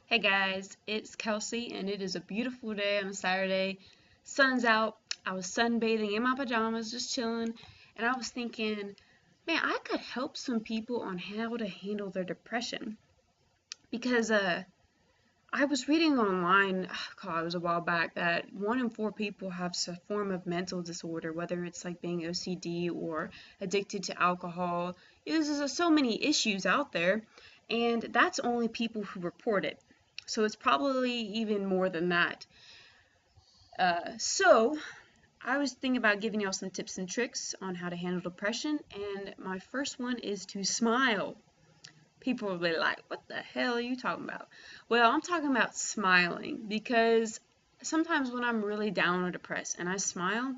Hey guys, it's Kelsey, and it is a beautiful day on a Saturday. Sun's out. I was sunbathing in my pajamas, just chilling, and I was thinking, man, I could help some people on how to handle their depression. Because I was reading online, God, it was a while back, that 1 in 4 people have some form of mental disorder, whether it's like being OCD or addicted to alcohol. There's so many issues out there, and that's only people who report it. So it's probably even more than that. So I was thinking about giving y'all some tips and tricks on how to handle depression, and my first one is to smile. People will be like, what the hell are you talking about? Well, I'm talking about smiling because sometimes when I'm really down or depressed and I smile,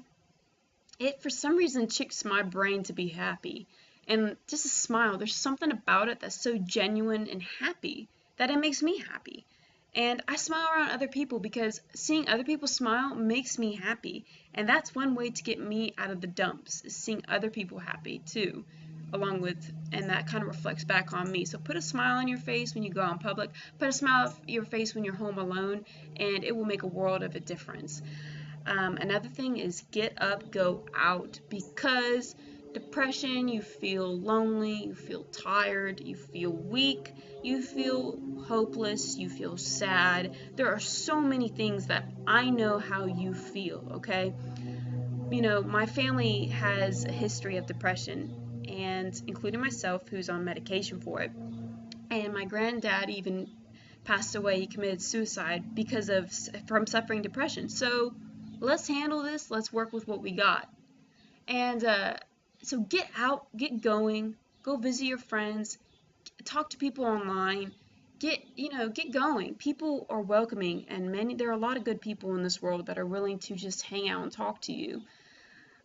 it for some reason tricks my brain to be happy. And just a smile, there's something about it that's so genuine and happy that it makes me happy. And I smile around other people because seeing other people smile makes me happy. And that's one way to get me out of the dumps, is seeing other people happy too, along with, and that kind of reflects back on me. So put a smile on your face when you go out in public, put a smile on your face when you're home alone, and it will make a world of a difference. Another thing is get up, go out, because depression, you feel lonely, you feel tired, you feel weak, you feel hopeless, you feel sad. There are so many things that I know how you feel, okay? My family has a history of depression, and including myself, who's on medication for it. And my granddad even passed away. He committed suicide because of from suffering depression. So let's handle this. Let's work with what we got. And so get out, get going, go visit your friends, talk to people online. Get going. People are welcoming, and there are a lot of good people in this world that are willing to just hang out and talk to you.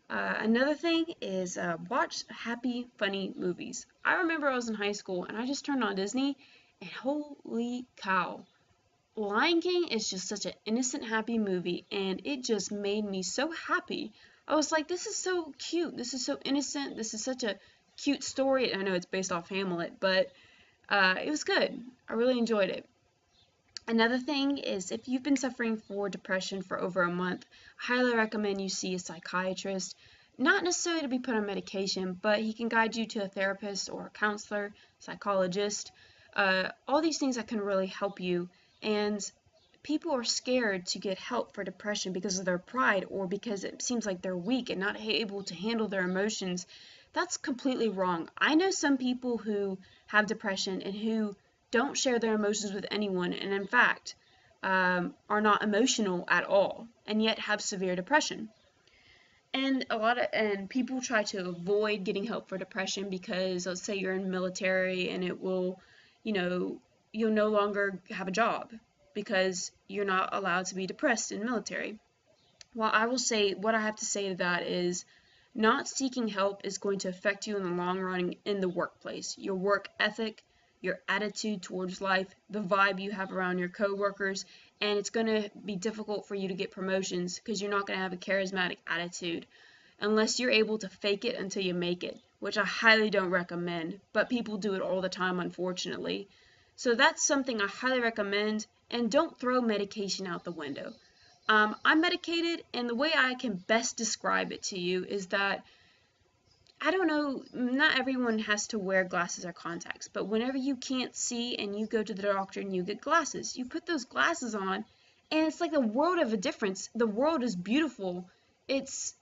Another thing is watch happy, funny movies. I remember I was in high school and I just turned on Disney, and holy cow, Lion King is just such an innocent, happy movie, and it just made me so happy. I was like, this is so cute. This is so innocent. This is such a cute story. I know it's based off Hamlet, but it was good. I really enjoyed it. Another thing is if you've been suffering for depression for over a month, I highly recommend you see a psychiatrist. Not necessarily to be put on medication, but he can guide you to a therapist or a counselor, psychologist, all these things that can really help you. And people are scared to get help for depression because of their pride or because it seems like they're weak and not able to handle their emotions. That's completely wrong. I know some people who have depression and who don't share their emotions with anyone, and in fact, are not emotional at all, and yet have severe depression. And people try to avoid getting help for depression because let's say you're in the military and it will, you know, you'll no longer have a job because you're not allowed to be depressed in the military. Well, I will say what I have to say to that is not seeking help is going to affect you in the long run in the workplace. Your work ethic, your attitude towards life, the vibe you have around your coworkers, and it's going to be difficult for you to get promotions because you're not going to have a charismatic attitude unless you're able to fake it until you make it, which I highly don't recommend, but people do it all the time, unfortunately. So that's something I highly recommend, and don't throw medication out the window. I'm medicated, and the way I can best describe it to you is that I don't know, not everyone has to wear glasses or contacts, but whenever you can't see and you go to the doctor and you get glasses, you put those glasses on, and it's like a world of a difference. The world is beautiful. It's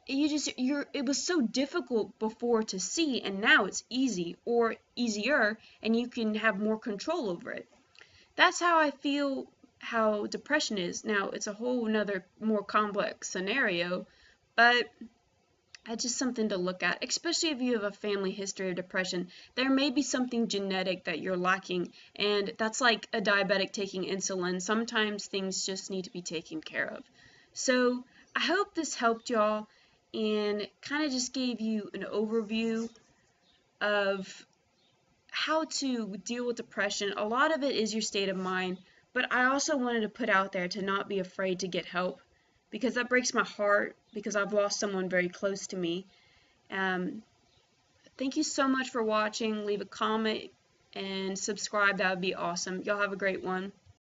it was so difficult before to see, and now it's easy or easier, and you can have more control over it. That's how I feel how depression is. Now, it's a whole another more complex scenario, but it's just something to look at, especially if you have a family history of depression. There may be something genetic that you're lacking, and that's like a diabetic taking insulin. Sometimes things just need to be taken care of. So, I hope this helped y'all and kind of just gave you an overview of how to deal with depression. A lot of it is your state of mind, but I also wanted to put out there to not be afraid to get help because that breaks my heart because I've lost someone very close to me. Um, Thank you so much for watching. Leave a comment and subscribe. That would be awesome. Y'all have a great one.